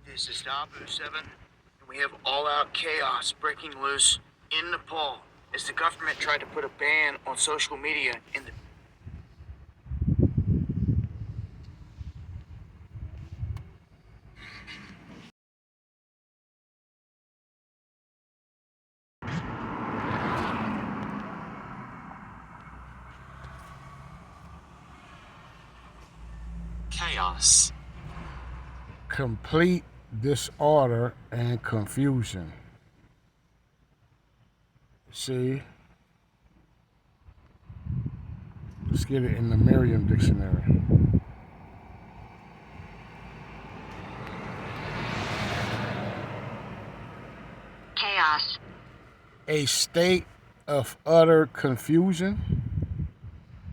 This is Nabu 7, and we have all-out chaos breaking loose in Nepal as the government tried to put a ban on social media in the Chaos. Complete disorder and confusion. See? Let's get it in the Merriam Dictionary. Chaos. A state of utter confusion.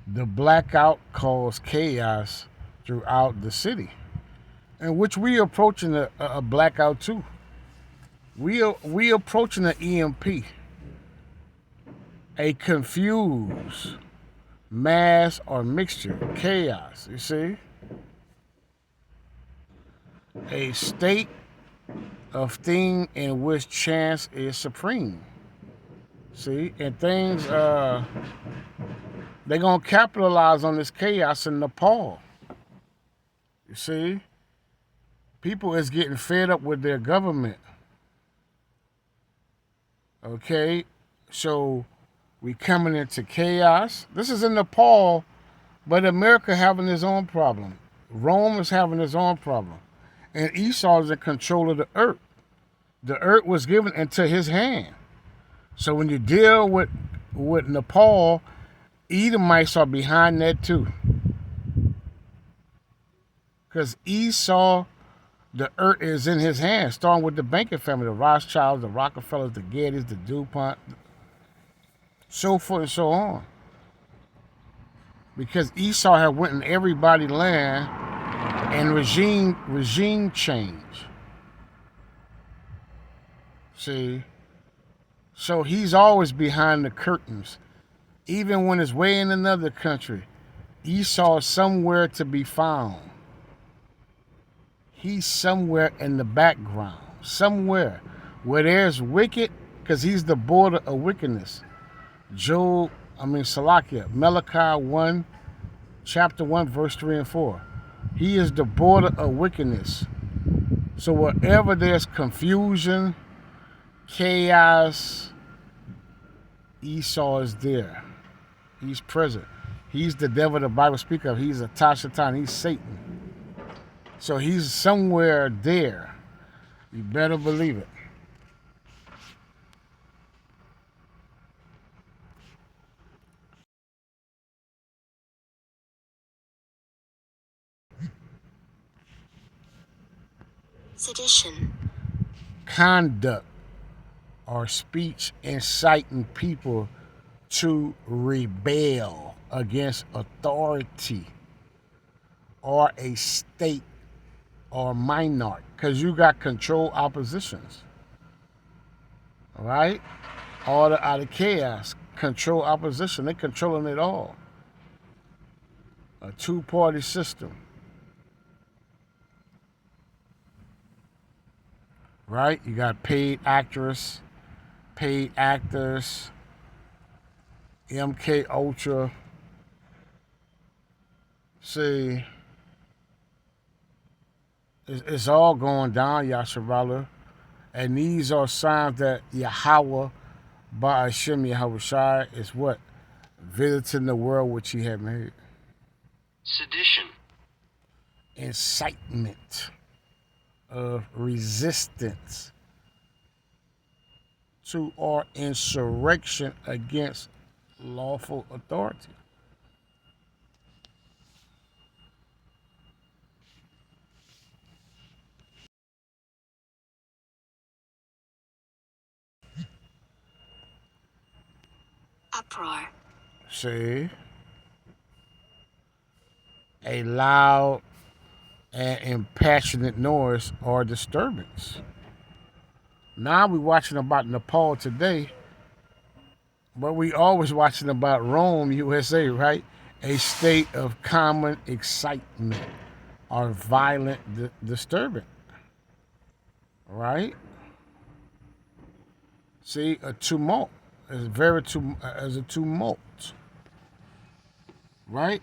The blackout caused chaos throughout the city, in which we approaching a blackout too. We approaching an EMP, a confused mass or mixture, chaos. You see, a state of thing in which chance is supreme. See, and things they're gonna capitalize on this chaos in Nepal. You see, people is getting fed up with their government. Okay, so we coming into chaos. This is in Nepal, but America having its own problem. Rome is having its own problem, and Esau is in control of the earth. The earth was given into his hand. So when you deal with Nepal, Edomites are behind that too. Because Esau, the earth is in his hands, starting with the banking family, the Rothschilds, the Rockefellers, the Gettys, the DuPont, so forth and so on. Because Esau had went in everybody's land and regime change. See? So he's always behind the curtains. Even when it's way in another country, Esau is somewhere to be found. He's somewhere in the background, somewhere where there's wicked, because he's the border of wickedness. Malachi 1, chapter 1, verse 3 and 4. He is the border of wickedness. So wherever there's confusion, chaos, Esau is there. He's present. He's the devil the Bible speaks of. He's a Tashatan. He's Satan. So he's somewhere there. You better believe it. Sedition. Conduct or speech inciting people to rebel against authority or a state or minority, because you got control oppositions. All right? Order out of chaos, control opposition. They're controlling it all. A two-party system. Right? You got paid actress, paid actors, MK Ultra. See, it's all going down, Yasharala. And these are signs that Yahweh, Ba'ashem Yahushai, is what? Visiting the world which he had made. sedition. Incitement of resistance to or insurrection against lawful authority. Uproar. See? A loud and impassionate noise or disturbance. Now we're watching about Nepal today, but we always watching about Rome, USA, right? A state of common excitement, or violent disturbance. Right? See, a tumult is as a tumult. Right?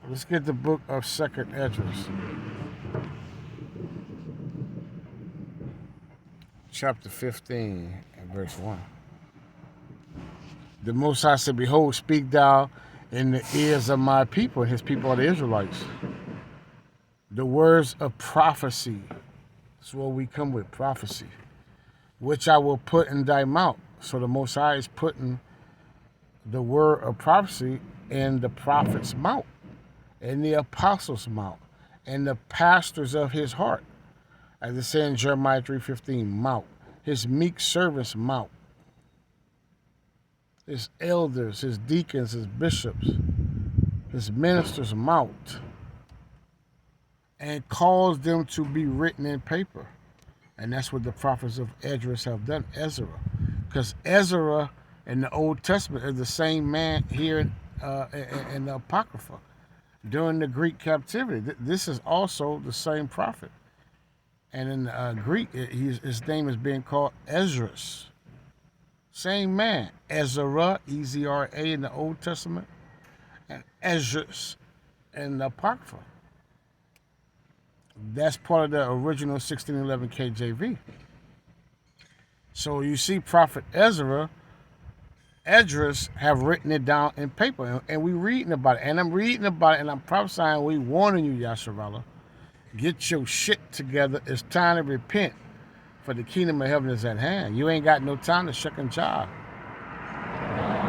Let's get the book of Second Esdras, chapter 15 and verse 1. The Most High said, "Behold, speak thou in the ears of my people," and his people are the Israelites, "the words of prophecy." That's what we come with, prophecy, "which I will put in thy mouth." So the Most High is putting the word of prophecy in the prophet's mouth, in the apostles' mouth, in the pastors of his heart. As it says in Jeremiah 3:15, mouth. His meek servants' mouth. His elders, his deacons, his bishops, his ministers' mouth. And cause them to be written in paper. And that's what the prophets of Esdras have done, Ezra. Because Ezra in the Old Testament is the same man here in the Apocrypha during the Greek captivity. This is also the same prophet. And in Greek, his name is being called Esdras. Same man. Ezra, E-Z-R-A in the Old Testament, and Esdras in the Apocrypha. That's part of the original 1611 KJV. So you see Prophet Esdras have written it down in paper, and we reading about it. And I'm reading about it, and I'm prophesying, we warning you, Yasharallah. Get your shit together. It's time to repent, for the kingdom of heaven is at hand. You ain't got no time to shuck and jive.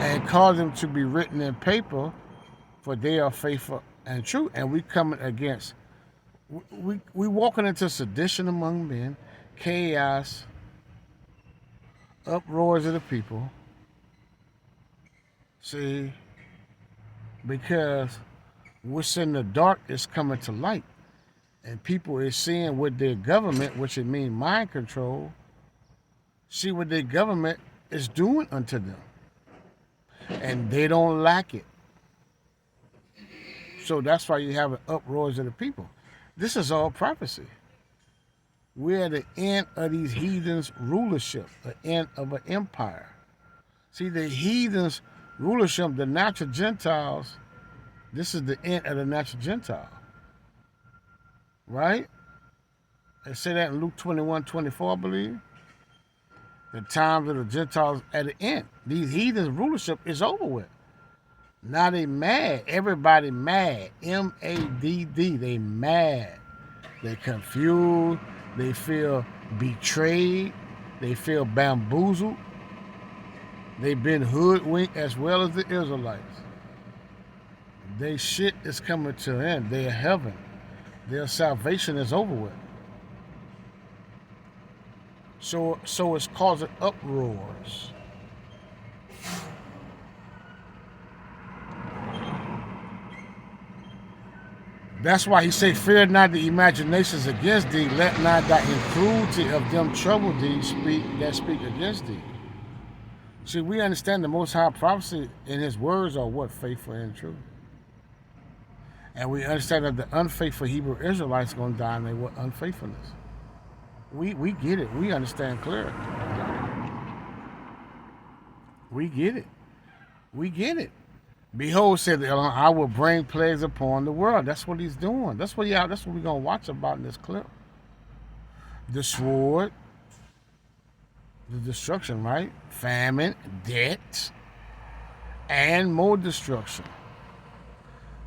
And cause them to be written in paper, for they are faithful and true. And we coming against, we walking into sedition among men, chaos, uproars of the people. See, because what's in the dark is coming to light. And people is seeing what their government, which it means mind control, see what their government is doing unto them. And they don't like it. So that's why you have an uproars of the people. This is all prophecy. We're at the end of these heathens' rulership, the end of an empire. See, the heathens' rulership, the natural Gentiles, this is the end of the natural Gentile. Right? They say that in Luke 21:24, I believe. The times of the Gentiles at the end. These heathens' rulership is over with. Now they mad. Everybody mad. M-A-D-D. They mad. They confused. They feel betrayed. They feel bamboozled. They've been hoodwinked as well as the Israelites. Their shit is coming to an end. Their heaven. Their salvation is over with. So it's causing uproars. That's why he say, "Fear not the imaginations against thee, let not thy cruelty of them trouble thee that speak against thee." See, we understand the Most High prophecy in his words are what? Faithful and true. And we understand that the unfaithful Hebrew Israelites are going to die in their unfaithfulness. We get it. We understand clearly. We get it. We get it. Behold, said the Elohim, I will bring plagues upon the world. That's what he's doing. That's what we're going to watch about in this clip. The sword, the destruction, right? Famine, debt, and more destruction.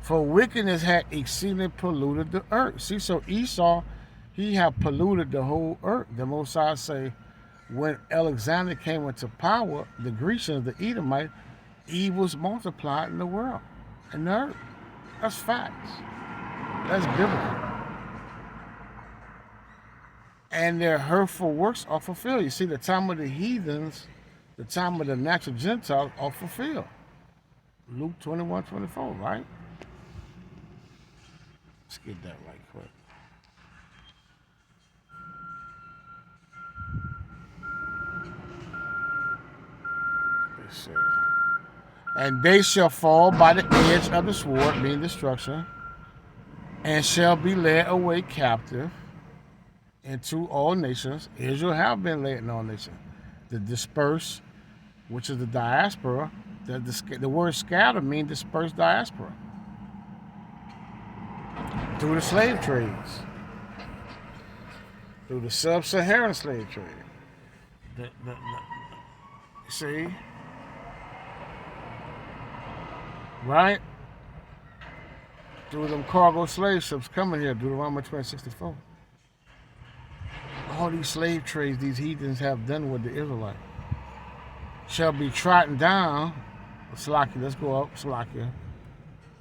For wickedness had exceedingly polluted the earth. See, so Esau, he had polluted the whole earth. The Most High say, when Alexander came into power, the Grecians, the Edomites, evils multiplied in the world, in the earth. That's facts. That's biblical. And their hurtful works are fulfilled. You see, the time of the heathens, the time of the natural Gentiles are fulfilled. Luke 21:24, right? Let's get that right quick. It says, and they shall fall by the edge of the sword, meaning destruction, and shall be led away captive into all nations. Israel have been led in all nations. The dispersed, which is the diaspora, the word scatter means dispersed diaspora. Through the slave trades. Through the sub-Saharan slave trade. See? Right? Through them cargo slave ships coming here, Deuteronomy 20:64. All these slave trades these heathens have done with the Israelites shall be trodden down. Salakia, let's go up, Salakia.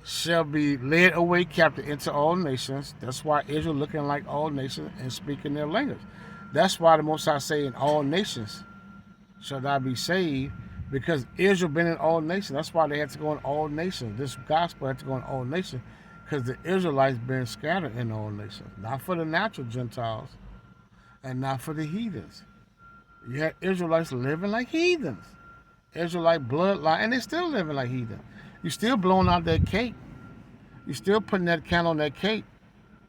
Shall be led away captive into all nations. That's why Israel looking like all nations and speaking their language. That's why the Most High say in all nations shall thou be saved, because Israel been in all nations. That's why they had to go in all nations. This gospel had to go in all nations, because the Israelites been scattered in all nations. Not for the natural Gentiles and not for the heathens. You had Israelites living like heathens. Israelite bloodline, and they still living like heathens. You still blowing out that cake. You still putting that candle on that cake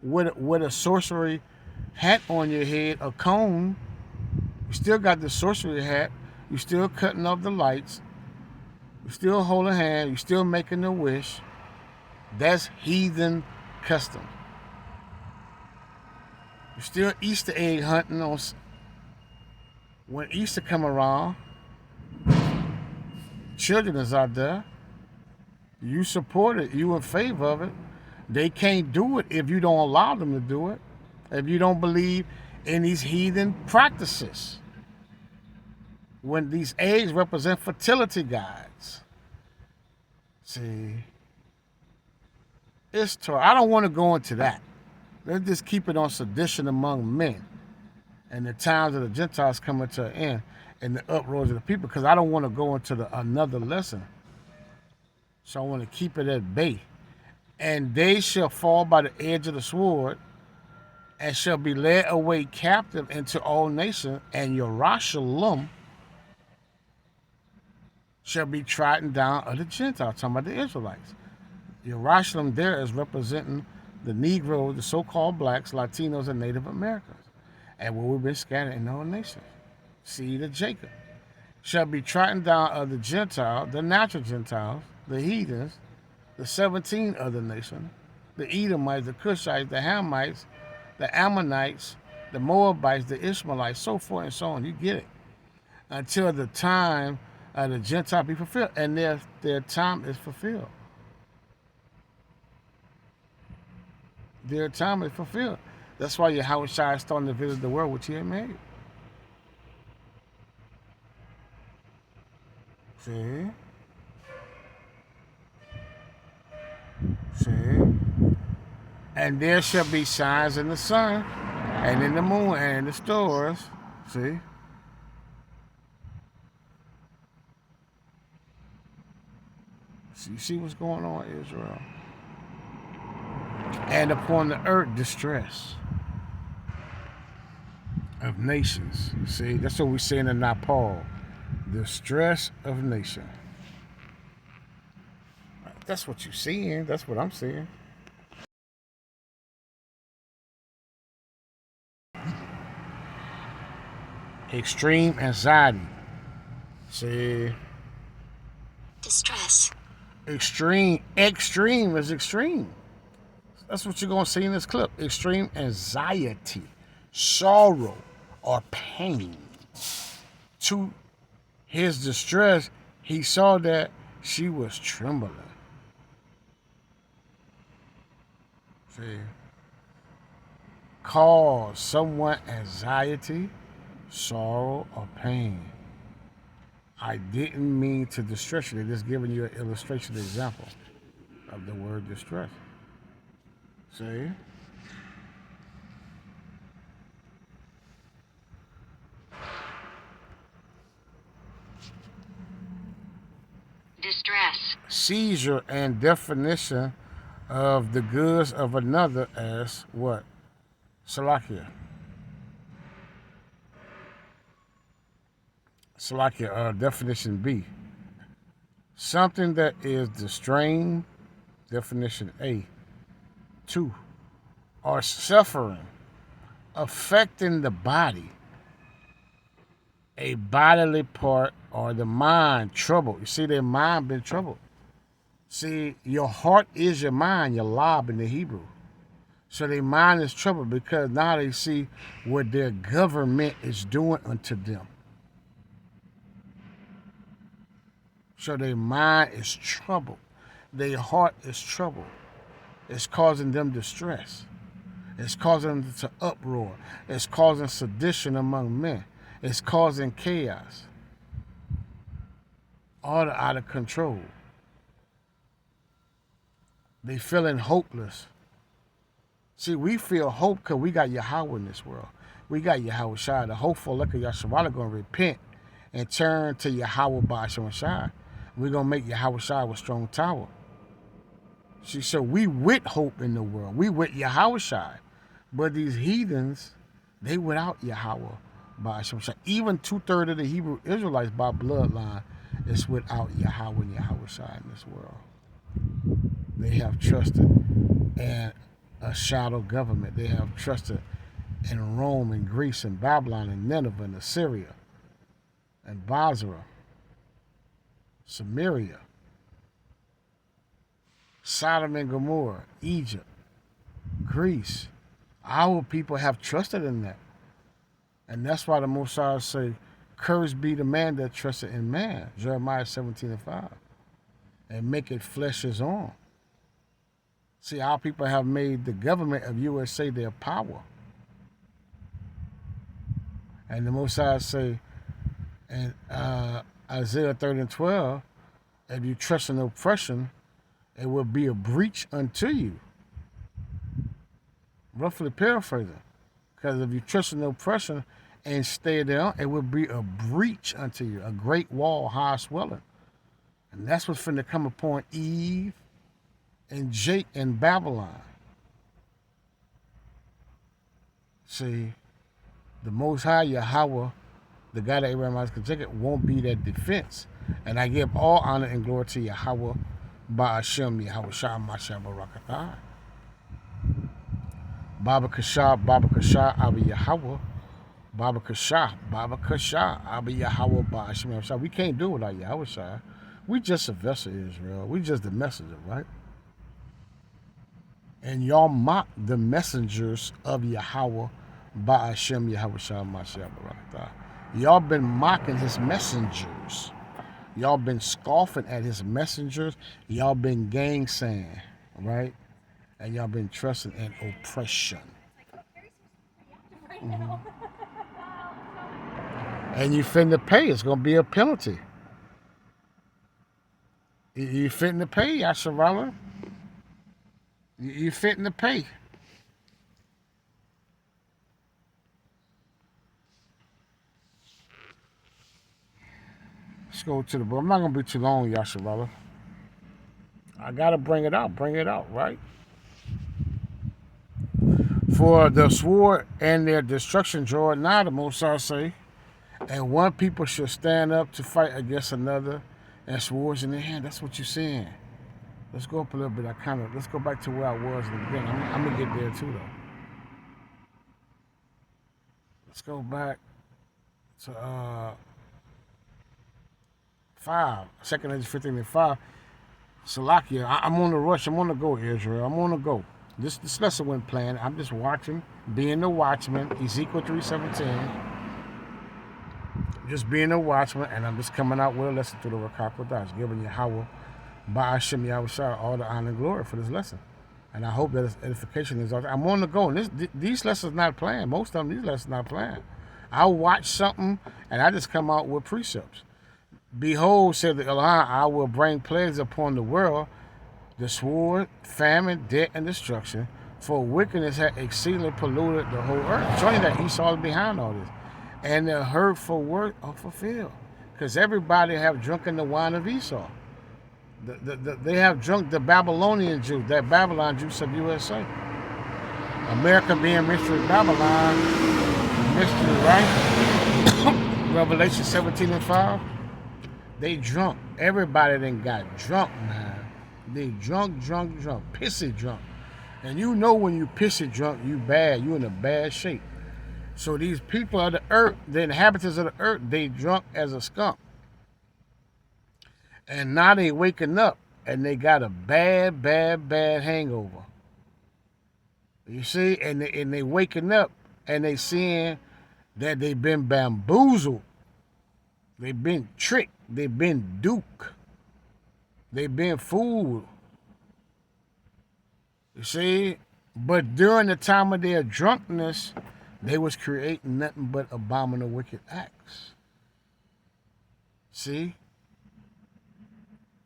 with a sorcery hat on your head, a cone. You still got the sorcery hat. You still cutting off the lights. You still holding hand. You still making a wish. That's heathen custom. You still Easter egg hunting on when Easter come around. Children is out there. You support it. You in favor of it. They can't do it if you don't allow them to do it. If you don't believe in these heathen practices. When these eggs represent fertility guides. See, it's Torah. I don't want to go into that. Let's just keep it on sedition among men and the times of the Gentiles coming to an end and the uproars of the people, because I don't want to go into another lesson. So I want to keep it at bay. And they shall fall by the edge of the sword and shall be led away captive into all nations, and Yerushalayim shall be trodden down of the Gentiles. Talking about the Israelites. Yerushalayim there is representing the Negroes, the so-called blacks, Latinos, and Native Americans. And where we've been scattered in all nations. Seed of Jacob. Shall be trodden down of the Gentiles, the natural Gentiles, the heathens, the 17 other nations, the Edomites, the Cushites, the Hamites, the Ammonites, the Moabites, the Ishmaelites, so forth and so on. You get it. Until the time of the Gentile be fulfilled. And their time is fulfilled. Their time is fulfilled. That's why Yahweh Shai is starting to visit the world which he had made. See? And there shall be signs in the sun, and in the moon, and in the stars. See? So you see what's going on, Israel? And upon the earth, distress of nations. See, that's what we say in Nepal. Distress of nation. That's what you're seeing. That's what I'm seeing. Extreme anxiety. See? Distress. Extreme is extreme. That's what you're going to see in this clip. Extreme anxiety, sorrow, or pain. To his distress, he saw that she was trembling. See? Cause someone anxiety, sorrow, or pain. I didn't mean to distress you. They're just giving you an illustration example of the word distress. See? Distress. Seizure and definition of the goods of another as what? Salakia. Salakia, definition B. Something that is distrained, definition A. 2. or suffering affecting the body, a bodily part, or the mind troubled. You see, their mind been troubled. See, your heart is your mind, your lob in the Hebrew. So their mind is troubled because now they see what their government is doing unto them. So their mind is troubled. Their heart is troubled. It's causing them distress. It's causing them to uproar. It's causing sedition among men. It's causing chaos. All out of control. They feeling hopeless. See, we feel hope because we got Yahweh in this world. We got Yahweh Shai. The hopeful look of Yahshua going to repent and turn to Yahweh Ba'ashem Shai. We're going to make Yahweh Shai a strong tower. See, so we with hope in the world. We with Yahweh Shai. But these heathens, they without Yahweh Ba'ashem Shai. Even 2/3 of the Hebrew Israelites by bloodline is without Yahweh and Yahweh Shai in this world. They have trusted in a shadow government. They have trusted in Rome and Greece and Babylon and Nineveh and Assyria and Basra, Samaria, Sodom and Gomorrah, Egypt, Greece. Our people have trusted in that. And that's why the Mosai say, cursed be the man that trusted in man, Jeremiah 17:5, and make it flesh his own. See, our people have made the government of USA their power. And the Mosai say in Isaiah 30:12, if you trust in oppression, it will be a breach unto you. Roughly paraphrasing. Because if you trust in oppression and stay there, it will be a breach unto you, a great wall, high swelling. And that's what's finna come upon Eve and Jake in Babylon. See, the Most High Yahweh, the God that Abraham Isaac and Jacob, won't be that defense. And I give all honor and glory to Yahweh, Ba'ashem, Yahweh Shah, Masha Barakatah. Baba Kasha, Abi Yahweh. Baba Kasha, Abi Yahweh, Ba'ashem, Yahweh Shah. We can't do it without Yahweh Shah. We just a vessel of Israel. We just the messenger, right? And y'all mock the messengers of Yahweh, Ba'ashem, Yahweh Shah, Masha Barakatah. Y'all been mocking his messengers. Y'all been scoffing at his messengers. Y'all been gangsaying, right? And y'all been trusting in oppression. Mm-hmm. And you finna pay. It's gonna be a penalty. You finna pay, Yasharala. You finna pay. Let's go to the book. I'm not gonna be too long, Yasharala. I gotta bring it out, right? For the sword and their destruction draw nigh, the Mosai say, and one people should stand up to fight against another, and swords in their hand. That's what you're saying. Let's go up a little bit. Let's go back to where I was in the beginning. I'm gonna get there too, though. Let's go back to 5, 2 Corinthians 15:5. Salakia, I'm on the rush. I'm on the go, Israel. I'm on the go. This lesson wasn't planned. I'm just watching, being the watchman. Ezekiel 3:17. Just being a watchman, and I'm just coming out with a lesson through the Rakakodas, giving Yahweh, Ba'ashem Yahweh Shah, all the honor and glory for this lesson. And I hope that its edification is all. I'm on the go. And these lessons not planned. Most of them, these lessons not planned. I'll watch something, and I just come out with precepts. Behold, said the Elohim, I will bring plagues upon the world, the sword, famine, death, and destruction, for wickedness had exceedingly polluted the whole earth. Showing that Esau is behind all this. And the hurtful word are fulfilled. Because everybody have drunken the wine of Esau. They have drunk the Babylonian Jews, that Babylon Jews of USA. America being mystery Babylon, mystery, right? Revelation 17:5. They drunk. Everybody then got drunk, man. They drunk, pissy drunk. And you know when you pissy drunk, you bad. You in a bad shape. So these people of the earth, the inhabitants of the earth, they drunk as a skunk. And now they waking up and they got a bad, bad, bad hangover. You see? And they waking up and they seeing that they've been bamboozled. They've been tricked. They've been duped. They've been fooled. You see? But during the time of their drunkenness, they was creating nothing but abominable wicked acts. See?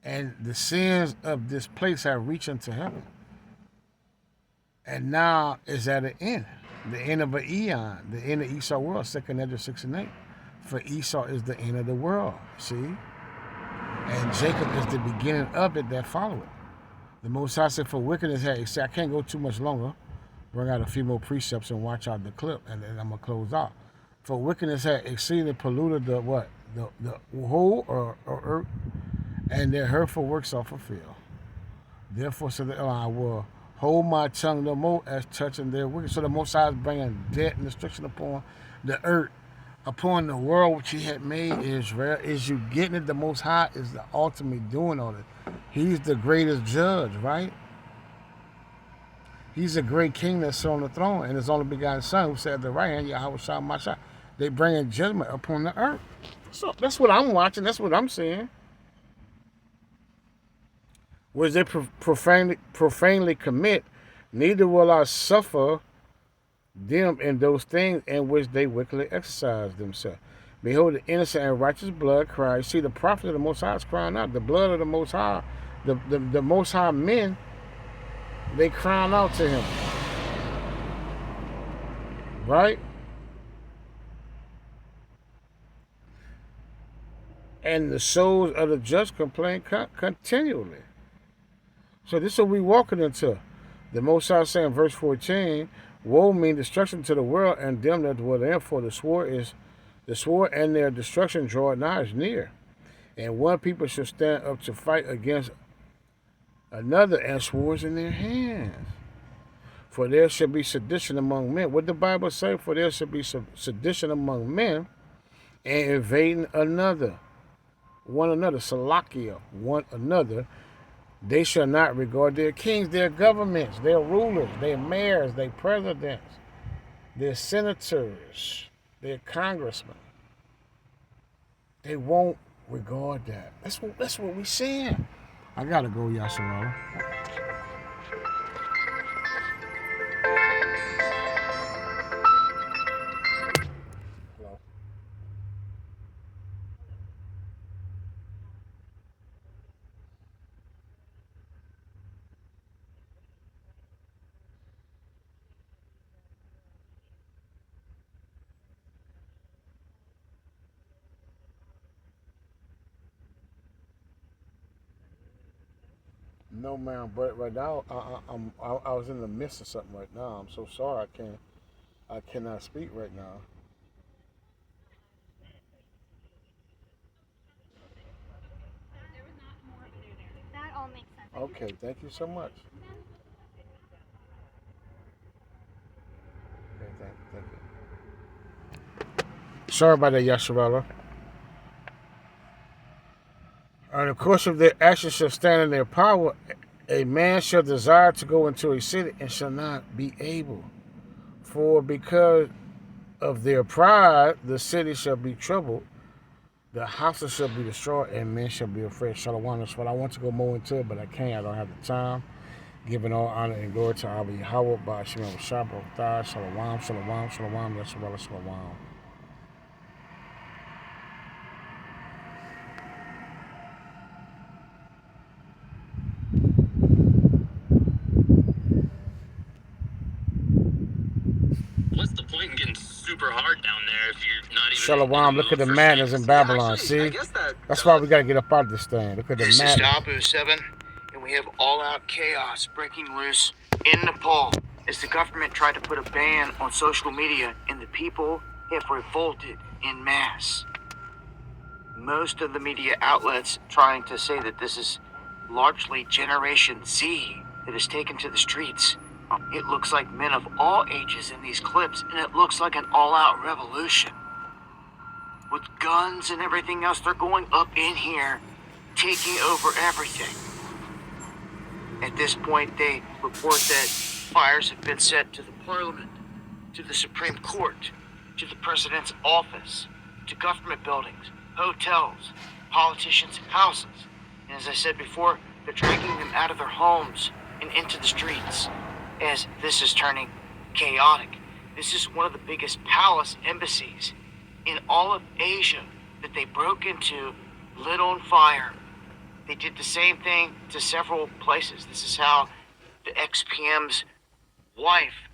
And the sins of this place have reached unto heaven. And now is at an end. The end of an eon. The end of Esau world. 2nd Ezra 6 and 8. For Esau is the end of the world. See? And Jacob is the beginning of it that follow it. The Most High said for wickedness, hey, see, I can't go too much longer. Bring out a few more precepts and watch out the clip, and then I'm going to close out. For wickedness had exceeded polluted the what? The whole or earth, and their hurtful works are fulfilled. Therefore, so that I will hold my tongue no more as touching their wicked. So the Most High is bringing death and destruction upon the earth, upon the world which He had made. Israel, is you getting it? The Most High is the ultimate doing all it. He's the greatest judge, right? He's a great king that's on the throne, and His only begotten Son who said at the right hand, Yahweh Shah Masha. They bringing judgment upon the earth. So that's what I'm watching. That's what I'm seeing. Which they profanely commit, neither will I suffer them in those things in which they wickedly exercise themselves. Behold, the innocent and righteous blood cries. See, the prophet of the Most High is crying out. The blood of the Most High, the Most High men, they crying out to Him. Right? And the souls of the just complain continually. So this is what we walking into. The Most High saying, verse 14, woe mean destruction to the world and them that dwell therein, for the sword and their destruction draw nigh is near. And one people shall stand up to fight against another, and swords in their hands. For there shall be sedition among men. What the Bible say? For there shall be sedition among men, and invading one another, Salakia, one another. They shall not regard their kings, their governments, their rulers, their mayors, their presidents, their senators, their congressmen. They won't regard that. That's what we seeing. I gotta go, Yasharala. Hello. No, ma'am. But right now, I was in the midst of something right now. I'm so sorry. I cannot speak right now. That all makes sense. Okay, thank you so much. Okay, thank you. Sorry about that, Yasharala. In the course of their actions shall stand in their power. A man shall desire to go into a city and shall not be able. For because of their pride, the city shall be troubled, the houses shall be destroyed, and men shall be afraid. Shalom. That's what I want to go more into it, but I can't. I don't have the time. Giving all honor and glory to Abba Yahweh, by Shemel Shabbat, Shalom, Shalom, Shalom, Yasharala, Shalom. What's the point in getting super hard down there if you're not even... Shalom, look at the madness in Babylon, see? That's why we got to get up out of this thing. Look at the This is madness. Abu 7, and we have all-out chaos breaking loose in Nepal as the government tried to put a ban on social media, and the people have revolted en masse. Most of the media outlets trying to say that this is largely Generation Z that is taken to the streets It looks like men of all ages in these clips, and it looks like an all-out revolution. With guns and everything else, they're going up in here, taking over everything. At this point, they report that fires have been set to the Parliament, to the Supreme Court, to the President's office, to government buildings, hotels, politicians' houses. And as I said before, they're dragging them out of their homes and into the streets, as this is turning chaotic. This is one of the biggest palace embassies in all of Asia that they broke into, lit on fire. They did the same thing to several places. This is how the ex-PM's wife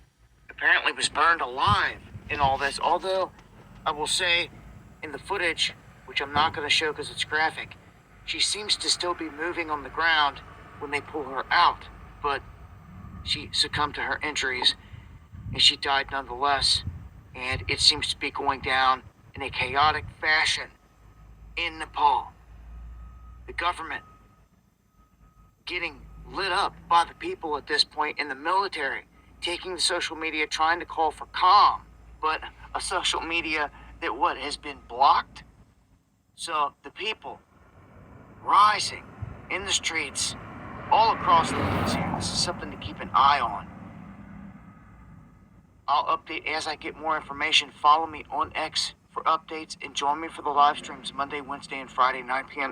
apparently was burned alive in all this. Although, I will say, in the footage, which I'm not going to show because it's graphic, she seems to still be moving on the ground when they pull her out. But she succumbed to her injuries, and she died nonetheless. And it seems to be going down in a chaotic fashion in Nepal. The government getting lit up by the people at this point, in the military taking the social media, trying to call for calm, but a social media that has been blocked. So the people rising in the streets all across the woods here. This is something to keep an eye on. I'll update as I get more information. Follow me on X for updates and join me for the live streams Monday, Wednesday, and Friday, 9 p.m.